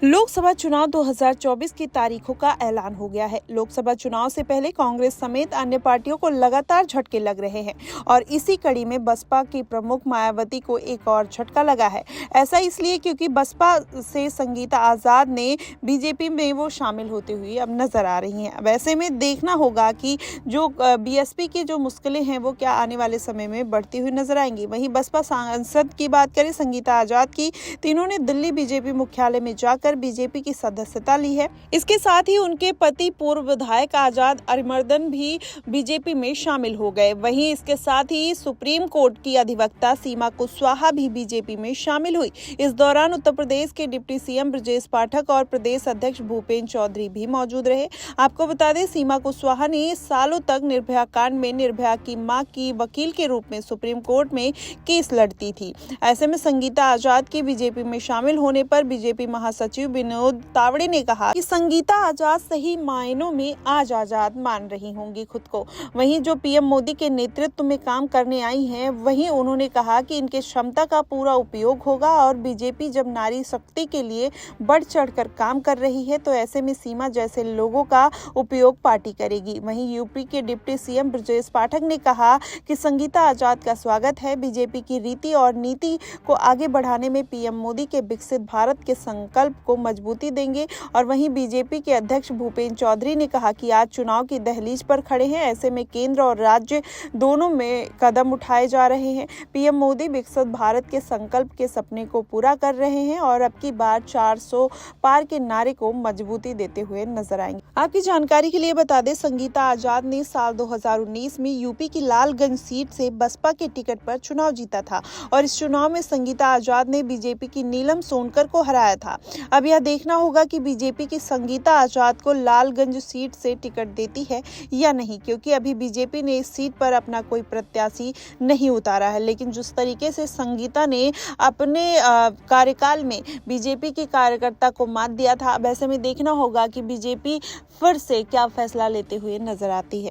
लोकसभा चुनाव 2024 की तारीखों का ऐलान हो गया है। लोकसभा चुनाव से पहले कांग्रेस समेत अन्य पार्टियों को लगातार झटके लग रहे हैं और इसी कड़ी में बसपा की प्रमुख मायावती को एक और झटका लगा है। ऐसा इसलिए क्योंकि बसपा से संगीता आजाद ने बीजेपी में वो शामिल होते हुए अब नजर आ रही हैं। ऐसे में देखना होगा कि जो बीएसपी की जो मुश्किलें हैं वो क्या आने वाले समय में बढ़ती हुई नजर आएंगी। वहीं बसपा सांसद की बात करें संगीता आजाद की, तीनों ने दिल्ली बीजेपी मुख्यालय में जाकर बीजेपी की सदस्यता ली है। इसके साथ ही उनके पति पूर्व विधायक आजाद अरिमर्दन भी बीजेपी में शामिल हो गए। वहीं इसके साथ ही सुप्रीम कोर्ट की अधिवक्ता सीमा कुशवाहा भी बीजेपी में शामिल हुई। इस दौरान उत्तर प्रदेश के डिप्टी सीएम ब्रजेश पाठक और प्रदेश अध्यक्ष भूपेंद्र चौधरी भी मौजूद रहे। आपको बता दें, सीमा कुशवाहा ने सालों तक निर्भया कांड में निर्भया की मां की वकील के रूप में सुप्रीम कोर्ट में केस लड़ती थी। ऐसे में संगीता आजाद के बीजेपी में शामिल होने पर बीजेपी महासचिव विनोद तावड़े ने कहा कि संगीता आजाद सही मायनों में आज आजाद मान रही होंगी खुद को। वहीं जो पीएम मोदी के नेतृत्व में काम करने आई हैं, वहीं उन्होंने कहा कि इनके क्षमता का पूरा उपयोग होगा और बीजेपी जब नारी शक्ति के लिए बढ़ चढ़कर काम कर रही है तो ऐसे में सीमा जैसे लोगों का उपयोग पार्टी करेगी। वहीं यूपी के डिप्टी सीएम ब्रजेश पाठक ने कहा कि संगीता आजाद का स्वागत है। बीजेपी की रीति और नीति को आगे बढ़ाने में पीएम मोदी के विकसित भारत के संकल्प को मजबूती देंगे। और वहीं बीजेपी के अध्यक्ष भूपेंद्र चौधरी ने कहा कि आज चुनाव की दहलीज पर खड़े हैं। ऐसे में केंद्र और राज्य दोनों में कदम उठाए जा रहे हैं। पीएम मोदी विकसित भारत के संकल्प के सपने को पूरा कर रहे हैं और अब की बार 400 पार के नारे को मजबूती देते हुए नजर आएंगे। आपकी जानकारी के लिए बता दें, संगीता आजाद ने साल 2019 में यूपी की लालगंज सीट से बसपा के टिकट पर चुनाव जीता था और इस चुनाव में संगीता आजाद ने बीजेपी की नीलम सोनकर को हराया था। अब यह देखना होगा कि बीजेपी की संगीता आजाद को लालगंज सीट से टिकट देती है या नहीं, क्योंकि अभी बीजेपी ने इस सीट पर अपना कोई प्रत्याशी नहीं उतारा है। लेकिन जिस तरीके से संगीता ने अपने कार्यकाल में बीजेपी के कार्यकर्ता को मात दिया था, अब ऐसे में देखना होगा कि बीजेपी फिर से क्या फैसला लेते हुए नजर आती है।